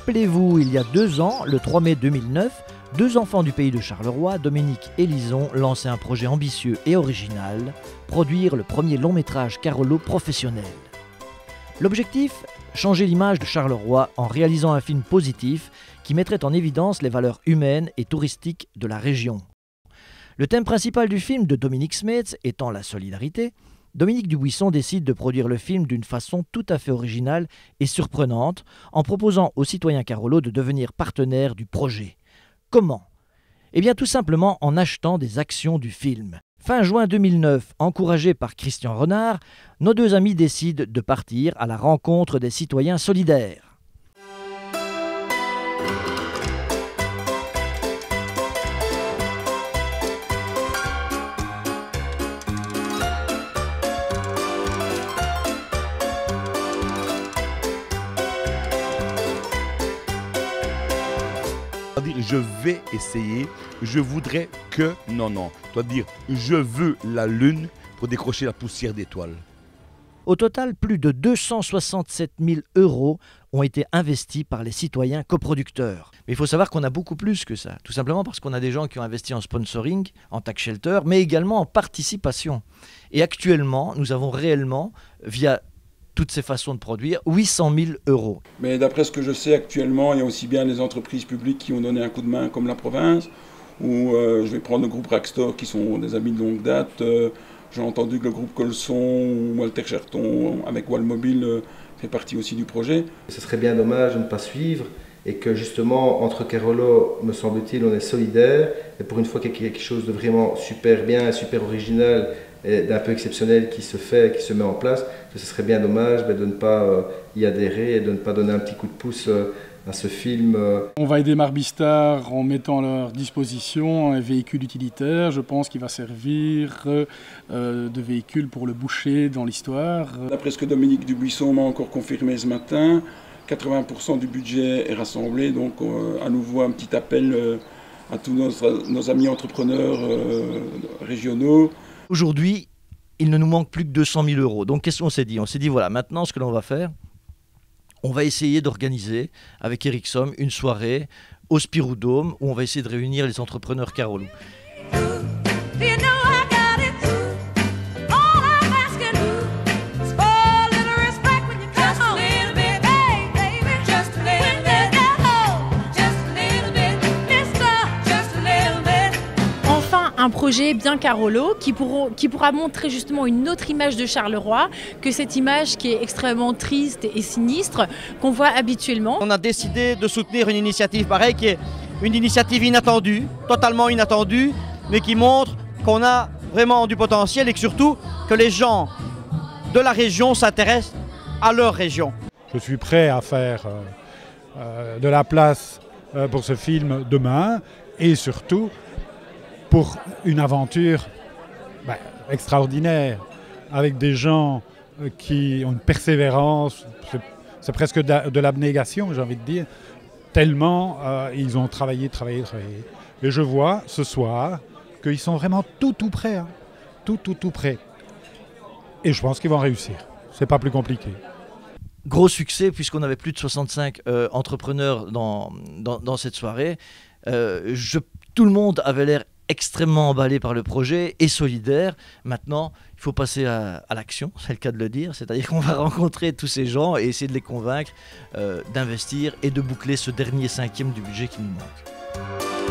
Rappelez-vous, il y a 2 ans, le 3 mai 2009, 2 enfants du pays de Charleroi, Dominique et Lison, lançaient un projet ambitieux et original, produire le premier long-métrage Carolo professionnel. L'objectif, changer l'image de Charleroi en réalisant un film positif qui mettrait en évidence les valeurs humaines et touristiques de la région. Le thème principal du film de Dominique Smeets étant la solidarité, Dominique Dubuisson décide de produire le film d'une façon tout à fait originale et surprenante en proposant aux citoyens Carolo de devenir partenaires du projet. Comment ? Eh bien tout simplement en achetant des actions du film. Fin juin 2009, encouragés par Christian Renard, nos 2 amis décident de partir à la rencontre des citoyens solidaires. Je vais essayer, je voudrais que, non, c'est-à-dire je veux la lune pour décrocher la poussière d'étoiles. Au total, plus de 267 000 € ont été investis par les citoyens coproducteurs. Mais il faut savoir qu'on a beaucoup plus que ça, tout simplement parce qu'on a des gens qui ont investi en sponsoring, en tax shelter, mais également en participation. Et actuellement, nous avons réellement, via toutes ces façons de produire, 800 000 €. Mais d'après ce que je sais actuellement, il y a aussi bien les entreprises publiques qui ont donné un coup de main comme la province, ou je vais prendre le groupe Rackstore qui sont des amis de longue date. J'ai entendu que le groupe Colson ou Walter Cherton avec Walmobile fait partie aussi du projet. Ce serait bien dommage de ne pas suivre et que justement entre Carolo, me semble-t-il, on est solidaires et pour une fois qu'il y a quelque chose de vraiment super bien, super original et d'un peu exceptionnel qui se fait, qui se met en place, ce serait bien dommage de ne pas y adhérer et de ne pas donner un petit coup de pouce à ce film. On va aider Marbistar en mettant à leur disposition un véhicule utilitaire. Je pense qu'il va servir de véhicule pour le boucher dans l'histoire. D'après ce que Dominique Dubuisson m'a encore confirmé ce matin, 80% du budget est rassemblé, donc à nouveau un petit appel à tous nos amis entrepreneurs régionaux. Aujourd'hui, il ne nous manque plus que 200 000 €. Donc qu'est-ce qu'on s'est dit ? On s'est dit, voilà, maintenant ce que l'on va faire, on va essayer d'organiser avec Eric Somme une soirée au Spirou Dome où on va essayer de réunir les entrepreneurs Carolo. Un projet bien Carolo qui pourra montrer justement une autre image de Charleroi que cette image qui est extrêmement triste et sinistre qu'on voit habituellement. On a décidé de soutenir une initiative pareille qui est une initiative inattendue, totalement inattendue, mais qui montre qu'on a vraiment du potentiel et que surtout que les gens de la région s'intéressent à leur région. Je suis prêt à faire de la place pour ce film demain et surtout pour une aventure extraordinaire, avec des gens qui ont une persévérance, c'est presque de l'abnégation, j'ai envie de dire, tellement ils ont travaillé. Et je vois ce soir qu'ils sont vraiment tout prêts, hein, tout prêts. Et je pense qu'ils vont réussir, c'est pas plus compliqué. Gros succès puisqu'on avait plus de 65 entrepreneurs dans cette soirée. Tout le monde avait l'air extrêmement emballé par le projet et solidaire. Maintenant, il faut passer à l'action, c'est le cas de le dire. C'est-à-dire qu'on va rencontrer tous ces gens et essayer de les convaincre d'investir et de boucler ce dernier 5e du budget qui nous manque.